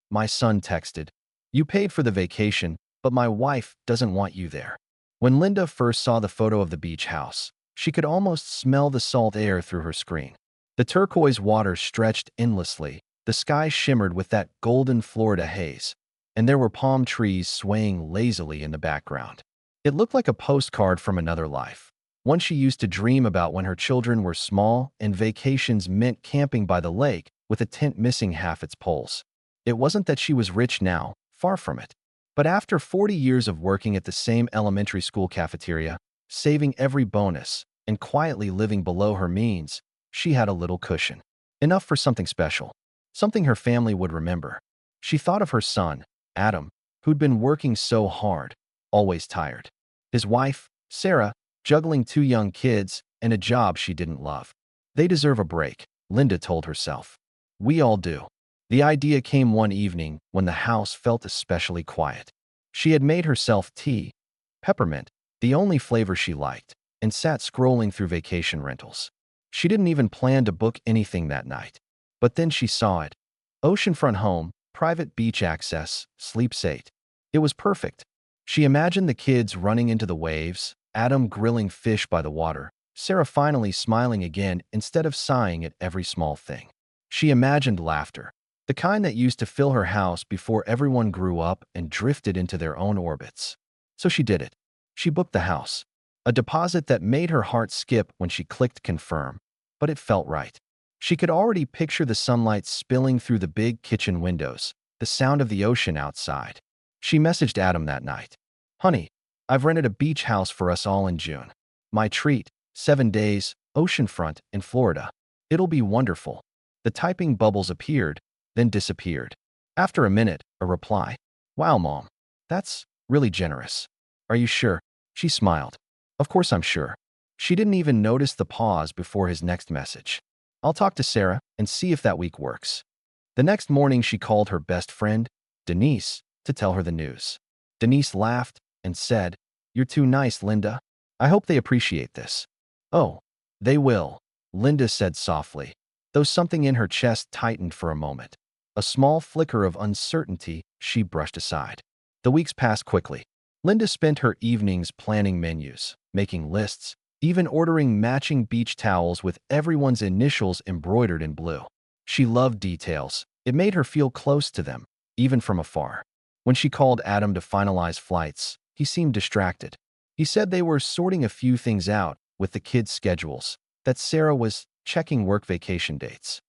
My son texted, "You paid for the vacation, but my wife doesn't want you there." When Linda first saw the photo of the beach house, she could almost smell the salt air through her screen. The turquoise water stretched endlessly, the sky shimmered with that golden Florida haze, and there were palm trees swaying lazily in the background. It looked like a postcard from another life, one she used to dream about when her children were small and vacations meant camping by the lake with a tent missing half its poles. It wasn't that she was rich now, far from it. But after 40 years of working at the same elementary school cafeteria, saving every bonus, and quietly living below her means, she had a little cushion. Enough for something special, something her family would remember. She thought of her son, Adam, who'd been working so hard, always tired. His wife, Sarah, juggling two young kids and a job she didn't love. They deserve a break, Linda told herself. We all do. The idea came one evening when the house felt especially quiet. She had made herself tea, peppermint, the only flavor she liked, and sat scrolling through vacation rentals. She didn't even plan to book anything that night. But then she saw it. Oceanfront home, private beach access, sleeps 8. It was perfect. She imagined the kids running into the waves, Adam grilling fish by the water, Sarah finally smiling again instead of sighing at every small thing. She imagined laughter, the kind that used to fill her house before everyone grew up and drifted into their own orbits. So she did it. She booked the house, a deposit that made her heart skip when she clicked confirm, but it felt right. She could already picture the sunlight spilling through the big kitchen windows, the sound of the ocean outside. She messaged Adam that night. "Honey, I've rented a beach house for us all in June. My treat, 7 days, oceanfront in Florida. It'll be wonderful." The typing bubbles appeared, then disappeared. After a minute, a reply. "Wow, Mom. That's really generous. Are you sure?" She smiled. "Of course I'm sure." She didn't even notice the pause before his next message. "I'll talk to Sarah and see if that week works." The next morning she called her best friend, Denise, to tell her the news. Denise laughed and said, "You're too nice, Linda. I hope they appreciate this." "Oh, they will," Linda said softly, though something in her chest tightened for a moment. A small flicker of uncertainty she brushed aside. The weeks passed quickly. Linda spent her evenings planning menus, making lists, even ordering matching beach towels with everyone's initials embroidered in blue. She loved details. It made her feel close to them, even from afar. When she called Adam to finalize flights, he seemed distracted. He said they were sorting a few things out with the kids' schedules, that Sarah was checking work vacation dates.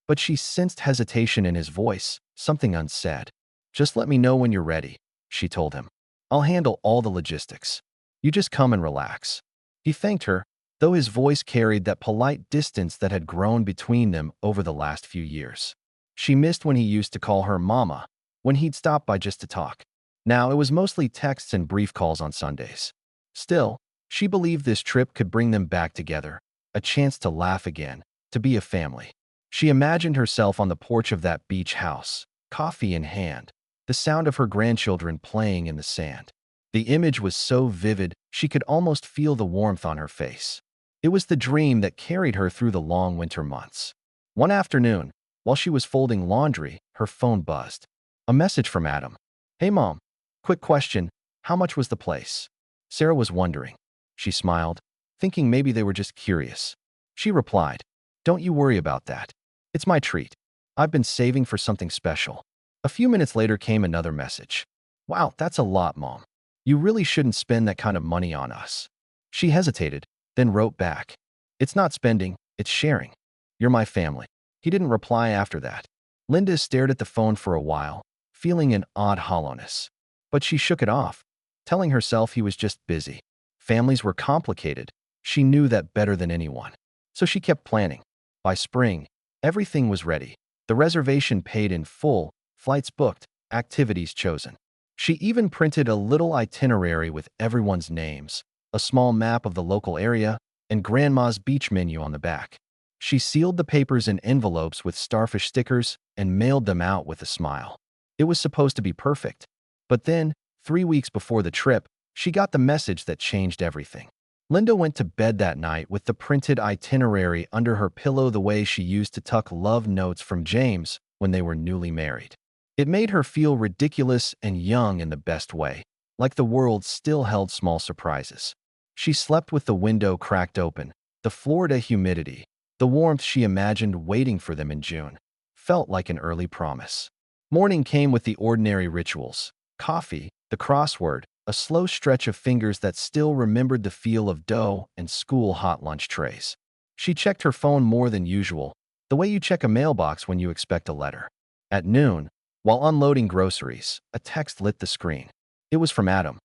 But she sensed hesitation in his voice, something unsaid. "Just let me know when you're ready," she told him. "I'll handle all the logistics. You just come and relax." He thanked her, though his voice carried that polite distance that had grown between them over the last few years. She missed when he used to call her Mama, when he'd stop by just to talk. Now it was mostly texts and brief calls on Sundays. Still, she believed this trip could bring them back together, a chance to laugh again, to be a family. She imagined herself on the porch of that beach house, coffee in hand, the sound of her grandchildren playing in the sand. The image was so vivid, she could almost feel the warmth on her face. It was the dream that carried her through the long winter months. One afternoon, while she was folding laundry, her phone buzzed. A message from Adam. "Hey, Mom. Quick question. How much was the place?" Sarah was wondering. She smiled, thinking maybe they were just curious. She replied, "Don't you worry about that. It's my treat. I've been saving for something special." A few minutes later came another message. "Wow, that's a lot, Mom. You really shouldn't spend that kind of money on us." She hesitated, then wrote back, "It's not spending, it's sharing. You're my family." He didn't reply after that. Linda stared at the phone for a while, feeling an odd hollowness. But she shook it off, telling herself he was just busy. Families were complicated. She knew that better than anyone. So she kept planning. By spring, everything was ready. The reservation paid in full, flights booked, activities chosen. She even printed a little itinerary with everyone's names, a small map of the local area, and Grandma's beach menu on the back. She sealed the papers in envelopes with starfish stickers and mailed them out with a smile. It was supposed to be perfect. But then, 3 weeks before the trip, she got the message that changed everything. Linda went to bed that night with the printed itinerary under her pillow the way she used to tuck love notes from James when they were newly married. It made her feel ridiculous and young in the best way, like the world still held small surprises. She slept with the window cracked open. The Florida humidity, the warmth she imagined waiting for them in June, felt like an early promise. Morning came with the ordinary rituals: coffee, the crossword, a slow stretch of fingers that still remembered the feel of dough, and school hot lunch trays. She checked her phone more than usual, the way you check a mailbox when you expect a letter. At noon, while unloading groceries, a text lit the screen. It was from Adam.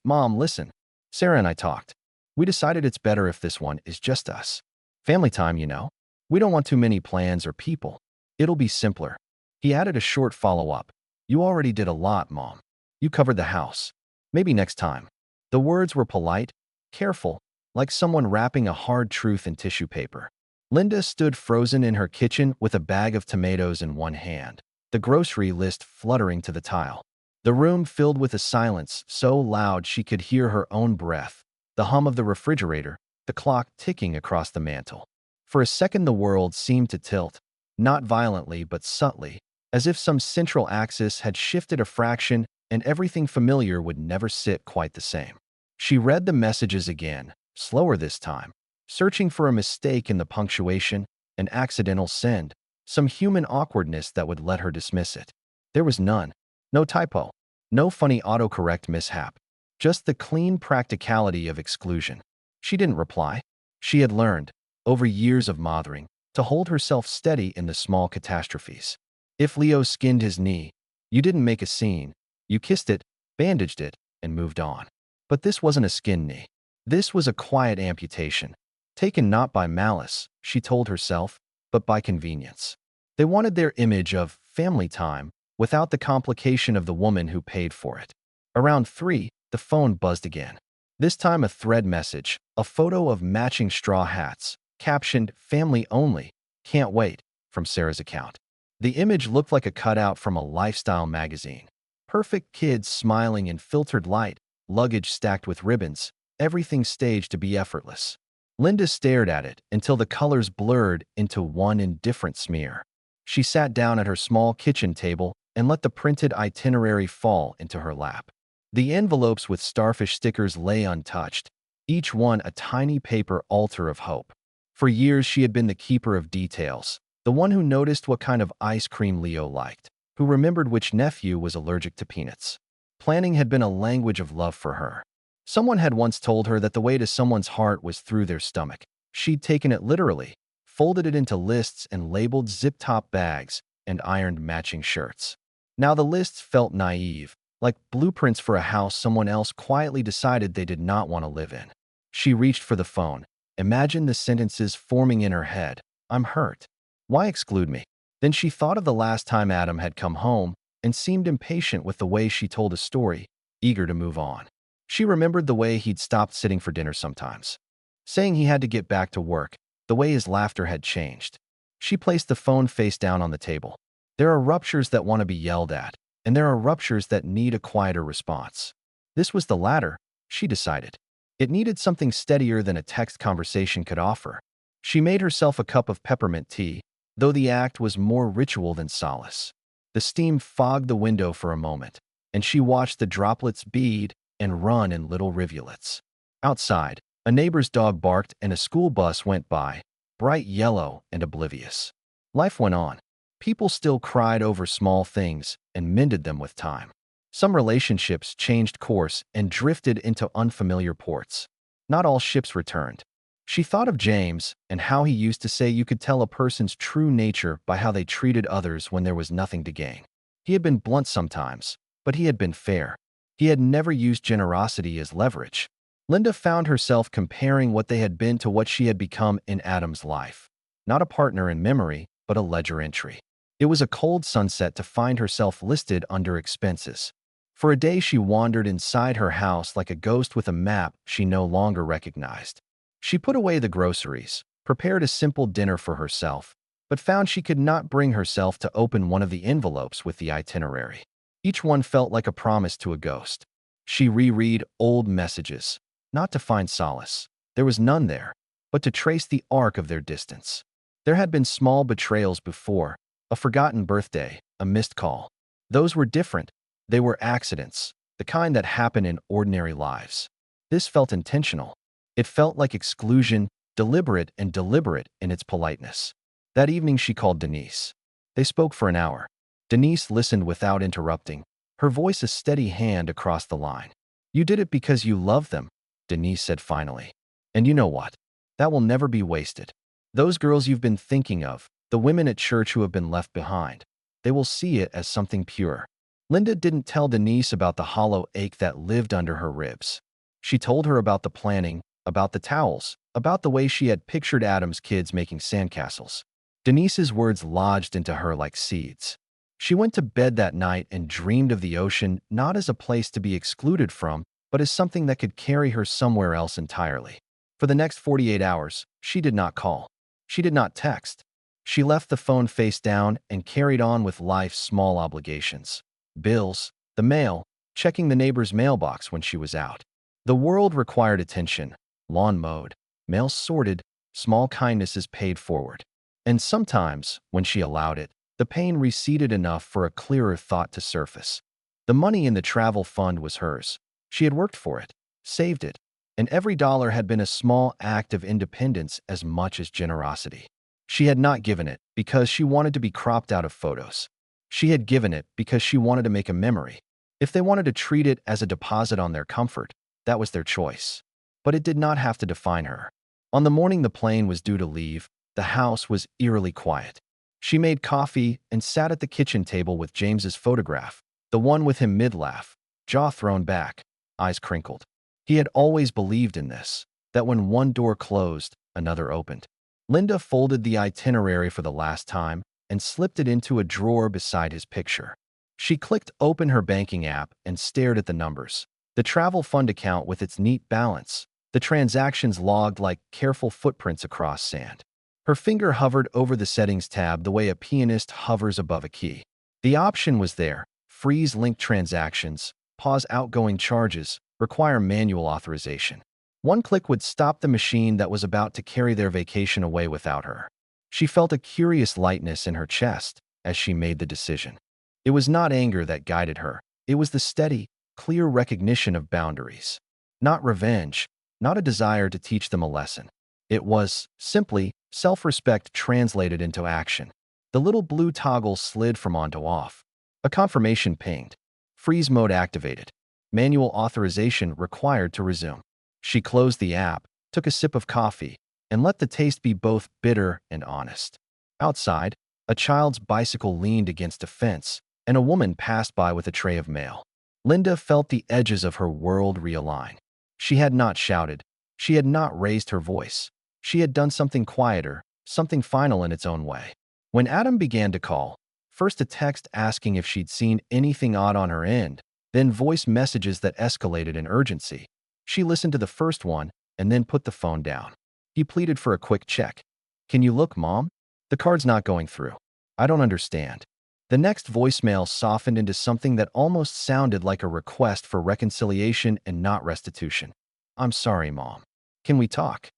Mom, listen. Sarah and I talked. We decided it's better if this one is just us. Family time, you know. We don't want too many plans or people. It'll be simpler. He added a short follow-up. You already did a lot, Mom. You covered the house. Maybe next time. The words were polite, careful, like someone wrapping a hard truth in tissue paper. Linda stood frozen in her kitchen with a bag of tomatoes in one hand, the grocery list fluttering to the tile. The room filled with a silence so loud she could hear her own breath, the hum of the refrigerator, the clock ticking across the mantel. For a second the world seemed to tilt, not violently but subtly, as if some central axis had shifted a fraction and everything familiar would never sit quite the same. She read the messages again, slower this time, searching for a mistake in the punctuation, an accidental send, some human awkwardness that would let her dismiss it. There was none. No typo. No funny autocorrect mishap. Just the clean practicality of exclusion. She didn't reply. She had learned, over years of mothering, to hold herself steady in the small catastrophes. If Leo skinned his knee, you didn't make a scene. You kissed it, bandaged it, and moved on. But this wasn't a skin knee. This was a quiet amputation, taken not by malice, she told herself, but by convenience. They wanted their image of family time without the complication of the woman who paid for it. Around 3, the phone buzzed again. This time a thread message, a photo of matching straw hats, captioned "Family Only, Can't Wait," from Sarah's account. The image looked like a cutout from a lifestyle magazine. Perfect kids smiling in filtered light, luggage stacked with ribbons, everything staged to be effortless. Linda stared at it until the colors blurred into one indifferent smear. She sat down at her small kitchen table and let the printed itinerary fall into her lap. The envelopes with starfish stickers lay untouched, each one a tiny paper altar of hope. For years she had been the keeper of details, the one who noticed what kind of ice cream Leo liked, who remembered which nephew was allergic to peanuts. Planning had been a language of love for her. Someone had once told her that the way to someone's heart was through their stomach. She'd taken it literally, folded it into lists and labeled zip-top bags and ironed matching shirts. Now the lists felt naive, like blueprints for a house someone else quietly decided they did not want to live in. She reached for the phone, imagined the sentences forming in her head. I'm hurt. Why exclude me? Then she thought of the last time Adam had come home and seemed impatient with the way she told a story, eager to move on. She remembered the way he'd stopped sitting for dinner sometimes, saying he had to get back to work, the way his laughter had changed. She placed the phone face down on the table. There are ruptures that want to be yelled at, and there are ruptures that need a quieter response. This was the latter, she decided. It needed something steadier than a text conversation could offer. She made herself a cup of peppermint tea, though the act was more ritual than solace. The steam fogged the window for a moment, and she watched the droplets bead and run in little rivulets. Outside, a neighbor's dog barked and a school bus went by, bright yellow and oblivious. Life went on. People still cried over small things and mended them with time. Some relationships changed course and drifted into unfamiliar ports. Not all ships returned. She thought of James and how he used to say you could tell a person's true nature by how they treated others when there was nothing to gain. He had been blunt sometimes, but he had been fair. He had never used generosity as leverage. Linda found herself comparing what they had been to what she had become in Adam's life. Not a partner in memory, but a ledger entry. It was a cold sunset to find herself listed under expenses. For a day she wandered inside her house like a ghost with a map she no longer recognized. She put away the groceries, prepared a simple dinner for herself, but found she could not bring herself to open one of the envelopes with the itinerary. Each one felt like a promise to a ghost. She reread old messages, not to find solace. There was none there, but to trace the arc of their distance. There had been small betrayals before, a forgotten birthday, a missed call. Those were different. They were accidents, the kind that happen in ordinary lives. This felt intentional. It felt like exclusion, deliberate and deliberate in its politeness. That evening she called Denise. They spoke for an hour. Denise listened without interrupting, her voice a steady hand across the line. "You did it because you love them," Denise said finally. "And you know what? That will never be wasted. Those girls you've been thinking of, the women at church who have been left behind, they will see it as something pure." Linda didn't tell Denise about the hollow ache that lived under her ribs. She told her about the planning, about the towels, about the way she had pictured Adam's kids making sandcastles. Denise's words lodged into her like seeds. She went to bed that night and dreamed of the ocean not as a place to be excluded from, but as something that could carry her somewhere else entirely. For the next 48 hours, she did not call. She did not text. She left the phone face down and carried on with life's small obligations. Bills, the mail, checking the neighbor's mailbox when she was out. The world required attention, lawn mowed, mail sorted, small kindnesses paid forward. And sometimes, when she allowed it, the pain receded enough for a clearer thought to surface. The money in the travel fund was hers. She had worked for it, saved it, and every dollar had been a small act of independence as much as generosity. She had not given it because she wanted to be cropped out of photos. She had given it because she wanted to make a memory. If they wanted to treat it as a deposit on their comfort, that was their choice. But it did not have to define her. On the morning the plane was due to leave, the house was eerily quiet. She made coffee and sat at the kitchen table with James's photograph, the one with him mid-laugh, jaw thrown back, eyes crinkled. He had always believed in this, that when one door closed, another opened. Linda folded the itinerary for the last time and slipped it into a drawer beside his picture. She clicked open her banking app and stared at the numbers. The travel fund account with its neat balance, the transactions logged like careful footprints across sand. Her finger hovered over the settings tab the way a pianist hovers above a key. The option was there: freeze linked transactions, pause outgoing charges, require manual authorization. One click would stop the machine that was about to carry their vacation away without her. She felt a curious lightness in her chest as she made the decision. It was not anger that guided her. It was the steady, clear recognition of boundaries. Not revenge, not a desire to teach them a lesson. It was, simply, self-respect translated into action. The little blue toggle slid from on to off. A confirmation pinged. Freeze mode activated. Manual authorization required to resume. She closed the app, took a sip of coffee, and let the taste be both bitter and honest. Outside, a child's bicycle leaned against a fence, and a woman passed by with a tray of mail. Linda felt the edges of her world realign. She had not shouted. She had not raised her voice. She had done something quieter, something final in its own way. When Adam began to call, first a text asking if she'd seen anything odd on her end, then voice messages that escalated in urgency. She listened to the first one and then put the phone down. He pleaded for a quick check. "Can you look, Mom? The card's not going through. I don't understand." The next voicemail softened into something that almost sounded like a request for reconciliation and not restitution. "I'm sorry, Mom. Can we talk?"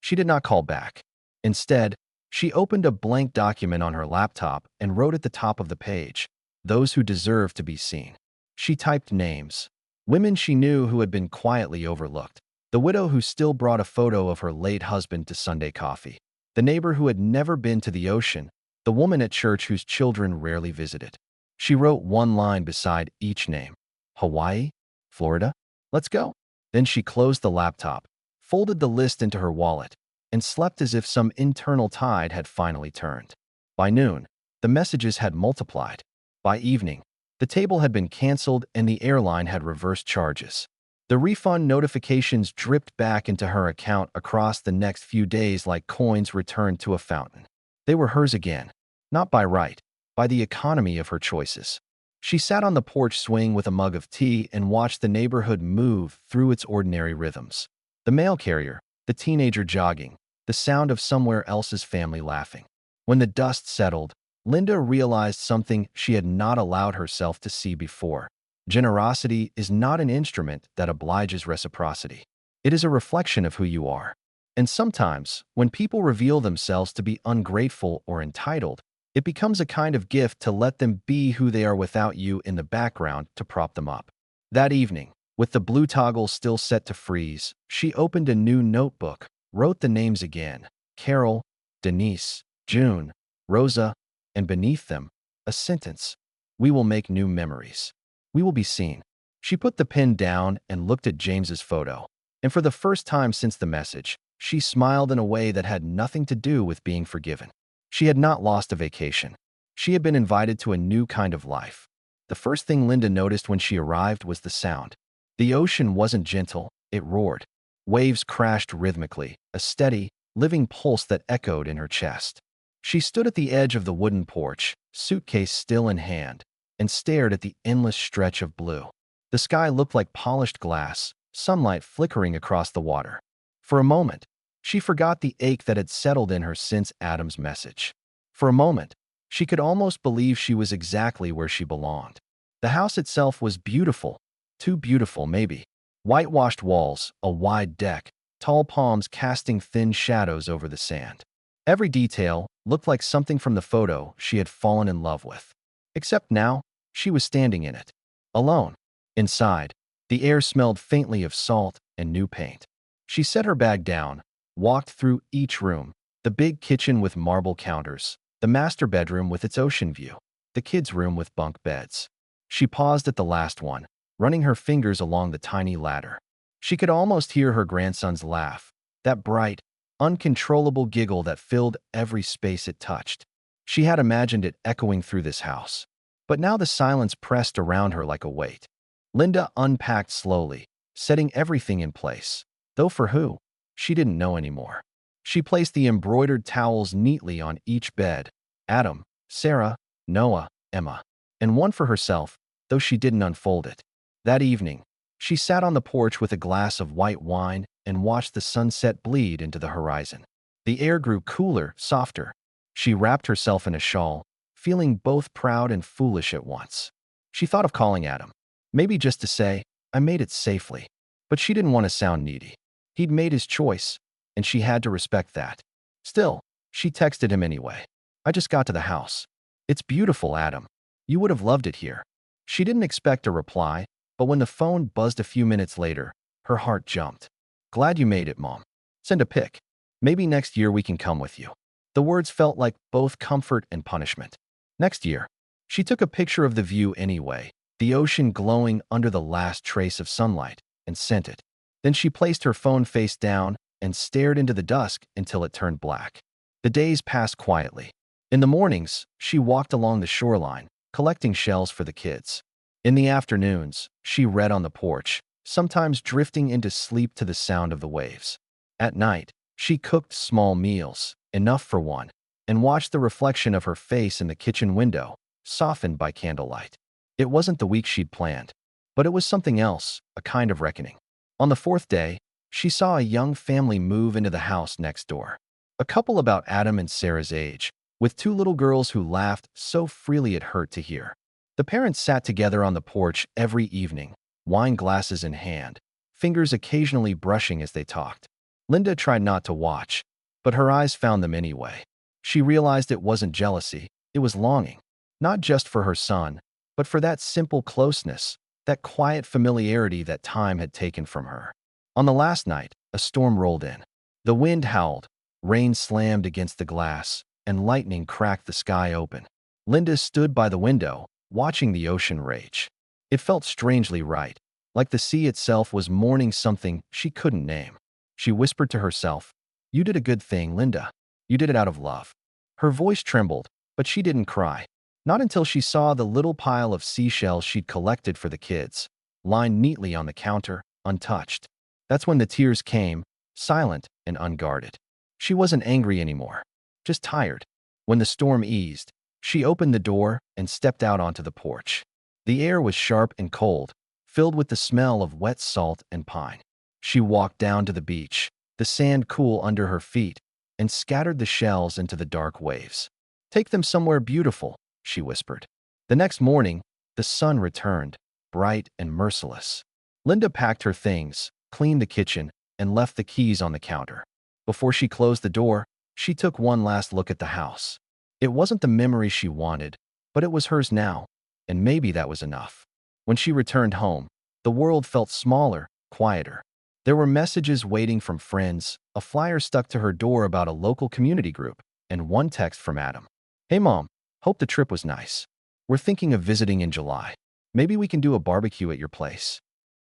She did not call back. Instead, she opened a blank document on her laptop and wrote at the top of the page, "Those who deserve to be seen." She typed names. Women she knew who had been quietly overlooked. The widow who still brought a photo of her late husband to Sunday coffee. The neighbor who had never been to the ocean. The woman at church whose children rarely visited. She wrote one line beside each name. "Hawaii? Florida? Let's go." Then she closed the laptop, folded the list into her wallet, and slept as if some internal tide had finally turned. By noon, the messages had multiplied. By evening, the table had been canceled and the airline had reversed charges. The refund notifications dripped back into her account across the next few days like coins returned to a fountain. They were hers again, not by right, by the economy of her choices. She sat on the porch swing with a mug of tea and watched the neighborhood move through its ordinary rhythms. The mail carrier, the teenager jogging, the sound of somewhere else's family laughing. When the dust settled, Linda realized something she had not allowed herself to see before. Generosity is not an instrument that obliges reciprocity. It is a reflection of who you are. And sometimes, when people reveal themselves to be ungrateful or entitled, It becomes a kind of gift to let them be who they are without you in the background to prop them up. That evening, with the blue toggle still set to freeze, she opened a new notebook, wrote the names again: Carol, Denise, June, Rosa, and beneath them, a sentence: "We will make new memories. We will be seen." She put the pen down and looked at James's photo. And for the first time since the message, she smiled in a way that had nothing to do with being forgiven. She had not lost a vacation. She had been invited to a new kind of life. The first thing Linda noticed when she arrived was the sound. The ocean wasn't gentle, it roared. Waves crashed rhythmically, a steady, living pulse that echoed in her chest. She stood at the edge of the wooden porch, suitcase still in hand, and stared at the endless stretch of blue. The sky looked like polished glass, sunlight flickering across the water. For a moment, she forgot the ache that had settled in her since Adam's message. For a moment, she could almost believe she was exactly where she belonged. The house itself was beautiful, too beautiful maybe. Whitewashed walls, a wide deck, tall palms casting thin shadows over the sand. Every detail looked like something from the photo she had fallen in love with. Except now, she was standing in it, alone. Inside, the air smelled faintly of salt and new paint. She set her bag down, walked through each room: the big kitchen with marble counters, the master bedroom with its ocean view, the kids' room with bunk beds. She paused at the last one, running her fingers along the tiny ladder. She could almost hear her grandson's laugh, that bright, uncontrollable giggle that filled every space it touched. She had imagined it echoing through this house. But now the silence pressed around her like a weight. Linda unpacked slowly, setting everything in place, though for who, she didn't know anymore. She placed the embroidered towels neatly on each bed: Adam, Sarah, Noah, Emma, and one for herself, though she didn't unfold it. That evening, she sat on the porch with a glass of white wine and watched the sunset bleed into the horizon. The air grew cooler, softer. She wrapped herself in a shawl, feeling both proud and foolish at once. She thought of calling Adam, maybe just to say, "I made it safely." But she didn't want to sound needy. He'd made his choice, and she had to respect that. Still, she texted him anyway. "I just got to the house. It's beautiful, Adam. You would have loved it here." She didn't expect a reply, but when the phone buzzed a few minutes later, her heart jumped. "Glad you made it, Mom. Send a pic. Maybe next year we can come with you." The words felt like both comfort and punishment. Next year, she took a picture of the view anyway, the ocean glowing under the last trace of sunlight, and sent it. Then she placed her phone face down and stared into the dusk until it turned black. The days passed quietly. In the mornings, she walked along the shoreline, collecting shells for the kids. In the afternoons, she read on the porch, sometimes drifting into sleep to the sound of the waves. At night, she cooked small meals, enough for one, and watched the reflection of her face in the kitchen window, softened by candlelight. It wasn't the week she'd planned, but it was something else, a kind of reckoning. On the fourth day, she saw a young family move into the house next door. A couple about Adam and Sarah's age, with two little girls who laughed so freely it hurt to hear. The parents sat together on the porch every evening, wine glasses in hand, fingers occasionally brushing as they talked. Linda tried not to watch, but her eyes found them anyway. She realized it wasn't jealousy, it was longing, not just for her son, but for that simple closeness, that quiet familiarity that time had taken from her. On the last night, a storm rolled in. The wind howled, rain slammed against the glass, and lightning cracked the sky open. Linda stood by the window, watching the ocean rage. It felt strangely right, like the sea itself was mourning something she couldn't name. She whispered to herself, "You did a good thing, Linda. You did it out of love." Her voice trembled, but she didn't cry. Not until she saw the little pile of seashells she'd collected for the kids, lined neatly on the counter, untouched. That's when the tears came, silent and unguarded. She wasn't angry anymore, just tired. When the storm eased, she opened the door and stepped out onto the porch. The air was sharp and cold, filled with the smell of wet salt and pine. She walked down to the beach, the sand cool under her feet, and scattered the shells into the dark waves. "Take them somewhere beautiful," she whispered. The next morning, the sun returned, bright and merciless. Linda packed her things, cleaned the kitchen, and left the keys on the counter. Before she closed the door, she took one last look at the house. It wasn't the memory she wanted, but it was hers now, and maybe that was enough. When she returned home, the world felt smaller, quieter. There were messages waiting from friends, a flyer stuck to her door about a local community group, and one text from Adam. "Hey Mom, hope the trip was nice. We're thinking of visiting in July. Maybe we can do a barbecue at your place."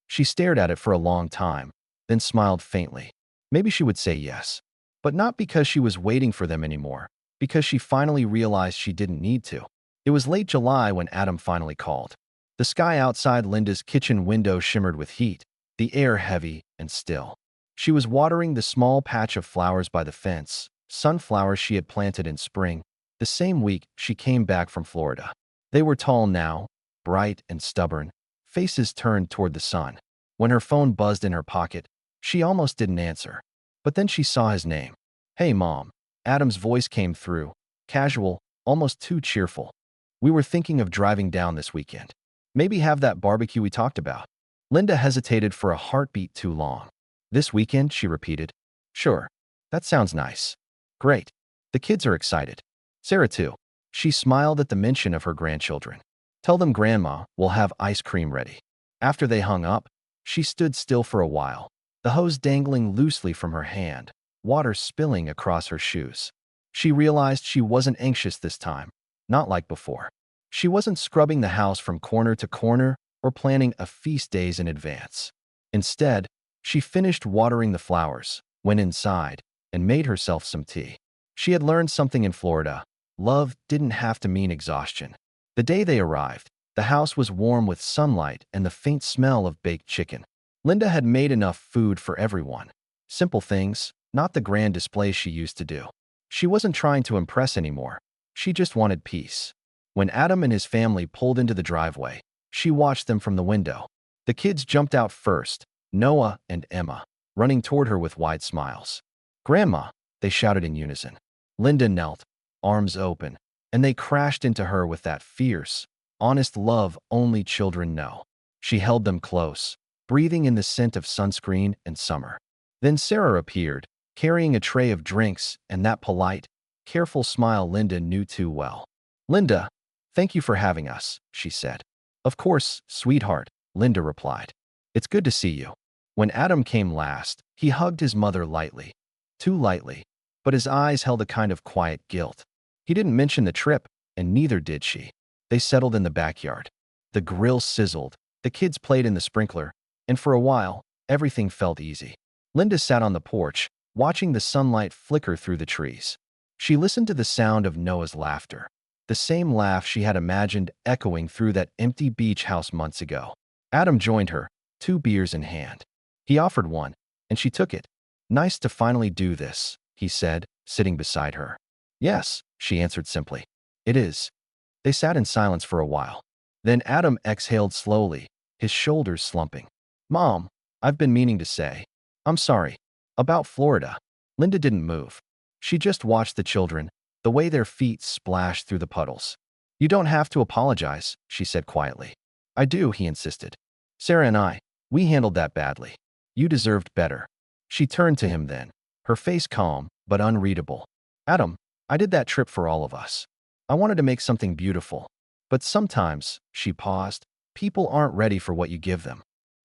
She stared at it for a long time, then smiled faintly. Maybe she would say yes. But not because she was waiting for them anymore, because she finally realized she didn't need to. It was late July when Adam finally called. The sky outside Linda's kitchen window shimmered with heat, the air heavy and still. She was watering the small patch of flowers by the fence, sunflowers she had planted in spring, the same week she came back from Florida. They were tall now, bright and stubborn, faces turned toward the sun. When her phone buzzed in her pocket, she almost didn't answer. But then she saw his name. "Hey, Mom." Adam's voice came through, casual, almost too cheerful. "We were thinking of driving down this weekend. Maybe have that barbecue we talked about." Linda hesitated for a heartbeat too long. "This weekend?" she repeated. "Sure. That sounds nice." "Great. The kids are excited. Sarah too." She smiled at the mention of her grandchildren. "Tell them Grandma will have ice cream ready." After they hung up, she stood still for a while, the hose dangling loosely from her hand, water spilling across her shoes. She realized she wasn't anxious this time, not like before. She wasn't scrubbing the house from corner to corner or planning a feast days in advance. Instead, she finished watering the flowers, went inside, and made herself some tea. She had learned something in Florida. Love didn't have to mean exhaustion. The day they arrived, the house was warm with sunlight and the faint smell of baked chicken. Linda had made enough food for everyone. Simple things, not the grand displays she used to do. She wasn't trying to impress anymore. She just wanted peace. When Adam and his family pulled into the driveway, she watched them from the window. The kids jumped out first, Noah and Emma, running toward her with wide smiles. "Grandma," they shouted in unison. Linda knelt, arms open, and they crashed into her with that fierce, honest love only children know. She held them close, breathing in the scent of sunscreen and summer. Then Sarah appeared, carrying a tray of drinks and that polite, careful smile Linda knew too well. "Linda, thank you for having us," she said. "Of course, sweetheart," Linda replied. "It's good to see you." When Adam came last, he hugged his mother lightly. Too lightly, but his eyes held a kind of quiet guilt. He didn't mention the trip, and neither did she. They settled in the backyard. The grill sizzled, the kids played in the sprinkler, and for a while, everything felt easy. Linda sat on the porch, watching the sunlight flicker through the trees. She listened to the sound of Noah's laughter, the same laugh she had imagined echoing through that empty beach house months ago. Adam joined her, 2 beers in hand. He offered one, and she took it. "Nice to finally do this," he said, sitting beside her. "Yes," she answered simply. "It is." They sat in silence for a while. Then Adam exhaled slowly, his shoulders slumping. "Mom, I've been meaning to say, I'm sorry. About Florida." Linda didn't move. She just watched the children, the way their feet splashed through the puddles. "You don't have to apologize," she said quietly. "I do," he insisted. "Sarah and we handled that badly. You deserved better." She turned to him then, her face calm but unreadable. "Adam, I did that trip for all of us. I wanted to make something beautiful. But sometimes," she paused, "people aren't ready for what you give them."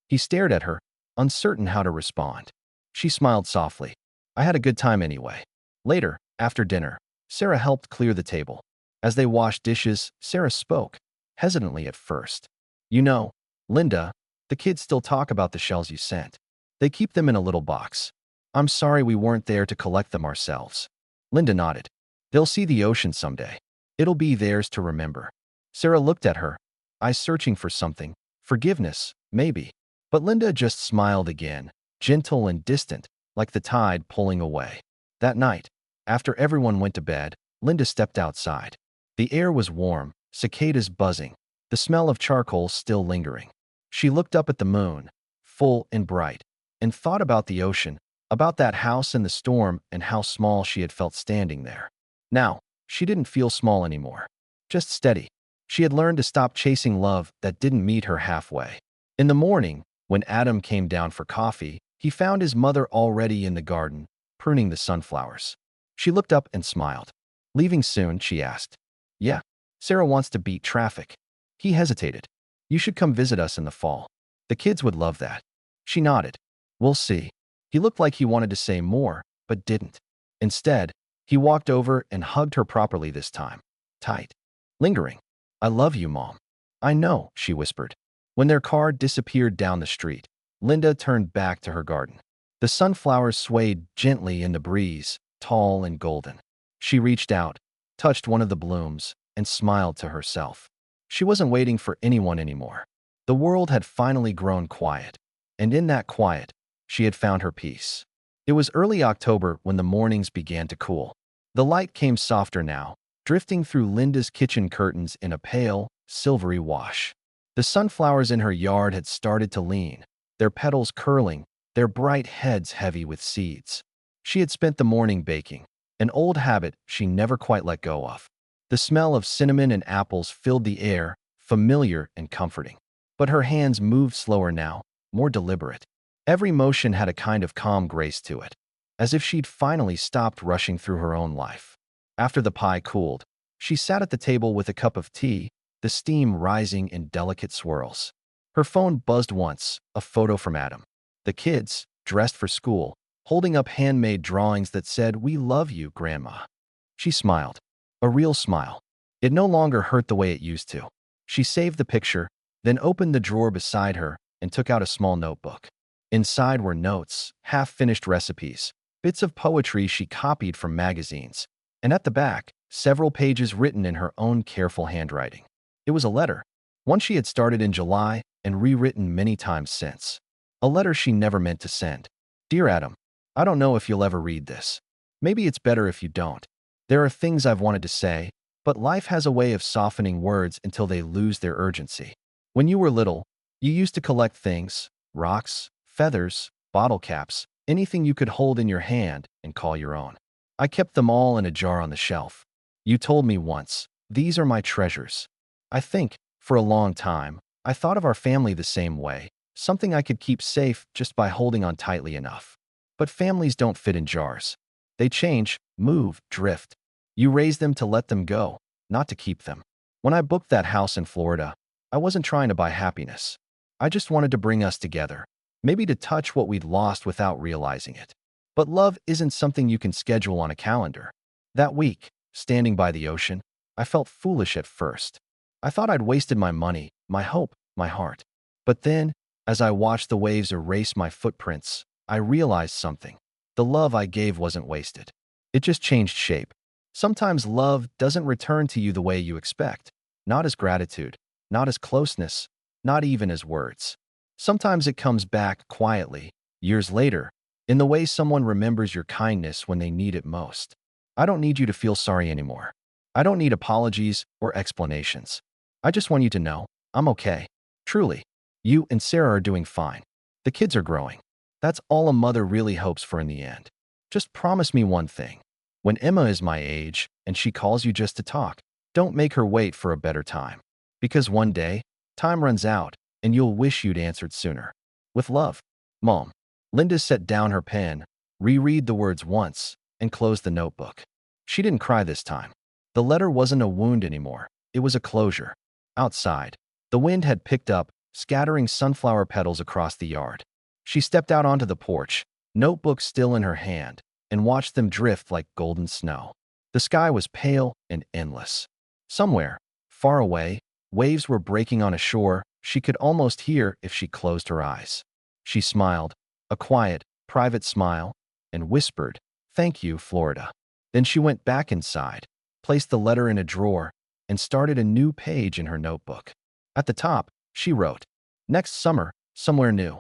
He stared at her, uncertain how to respond. She smiled softly. "I had a good time anyway." Later, after dinner, Sarah helped clear the table. As they washed dishes, Sarah spoke, hesitantly at first. "You know, Linda, the kids still talk about the shells you sent. They keep them in a little box. I'm sorry we weren't there to collect them ourselves." Linda nodded. "They'll see the ocean someday. It'll be theirs to remember." Sarah looked at her, eyes searching for something. Forgiveness, maybe. But Linda just smiled again, gentle and distant, like the tide pulling away. That night, after everyone went to bed, Linda stepped outside. The air was warm, cicadas buzzing, the smell of charcoal still lingering. She looked up at the moon, full and bright, and thought about the ocean, about that house in the storm and how small she had felt standing there. Now, she didn't feel small anymore, just steady. She had learned to stop chasing love that didn't meet her halfway. In the morning, when Adam came down for coffee, he found his mother already in the garden, pruning the sunflowers. She looked up and smiled. Leaving soon, she asked. Yeah. Sarah wants to beat traffic. He hesitated. You should come visit us in the fall. The kids would love that. She nodded. We'll see. He looked like he wanted to say more, but didn't. Instead, he walked over and hugged her properly this time. Tight. Lingering. I love you, Mom. I know, she whispered. When their car disappeared down the street, Linda turned back to her garden. The sunflowers swayed gently in the breeze, tall and golden. She reached out, touched one of the blooms, and smiled to herself. She wasn't waiting for anyone anymore. The world had finally grown quiet, and in that quiet, she had found her peace. It was early October when the mornings began to cool. The light came softer now, drifting through Linda's kitchen curtains in a pale, silvery wash. The sunflowers in her yard had started to lean, their petals curling, their bright heads heavy with seeds. She had spent the morning baking, an old habit she never quite let go of. The smell of cinnamon and apples filled the air, familiar and comforting. But her hands moved slower now, more deliberate. Every motion had a kind of calm grace to it, as if she'd finally stopped rushing through her own life. After the pie cooled, she sat at the table with a cup of tea, the steam rising in delicate swirls. Her phone buzzed once, a photo from Adam. The kids, dressed for school, holding up handmade drawings that said, "We love you, Grandma." She smiled. A real smile. It no longer hurt the way it used to. She saved the picture, then opened the drawer beside her and took out a small notebook. Inside were notes, half-finished recipes, bits of poetry she copied from magazines, and at the back, several pages written in her own careful handwriting. It was a letter, one she had started in July and rewritten many times since. A letter she never meant to send. Dear Adam, I don't know if you'll ever read this. Maybe it's better if you don't. There are things I've wanted to say, but life has a way of softening words until they lose their urgency. When you were little, you used to collect things, rocks, feathers, bottle caps, anything you could hold in your hand and call your own. I kept them all in a jar on the shelf. You told me once, these are my treasures. I think, for a long time, I thought of our family the same way, something I could keep safe just by holding on tightly enough. But families don't fit in jars. They change, move, drift. You raise them to let them go, not to keep them. When I booked that house in Florida, I wasn't trying to buy happiness. I just wanted to bring us together, maybe to touch what we'd lost without realizing it. But love isn't something you can schedule on a calendar. That week, standing by the ocean, I felt foolish at first. I thought I'd wasted my money, my hope, my heart. But then, as I watched the waves erase my footprints, I realized something. The love I gave wasn't wasted. It just changed shape. Sometimes love doesn't return to you the way you expect. Not as gratitude, not as closeness, not even as words. Sometimes it comes back quietly, years later, in the way someone remembers your kindness when they need it most. I don't need you to feel sorry anymore. I don't need apologies or explanations. I just want you to know, I'm okay. Truly. You and Sarah are doing fine. The kids are growing. That's all a mother really hopes for in the end. Just promise me one thing. When Emma is my age and she calls you just to talk, don't make her wait for a better time. Because one day, time runs out and you'll wish you'd answered sooner. With love, Mom. Linda set down her pen, reread the words once, and closed the notebook. She didn't cry this time. The letter wasn't a wound anymore. It was a closure. Outside, the wind had picked up, scattering sunflower petals across the yard. She stepped out onto the porch, notebook still in her hand, and watched them drift like golden snow. The sky was pale and endless. Somewhere, far away, waves were breaking on a shore she could almost hear if she closed her eyes. She smiled, a quiet, private smile, and whispered, "Thank you, Florida." Then she went back inside, placed the letter in a drawer, and started a new page in her notebook. At the top, she wrote, "Next summer, somewhere new."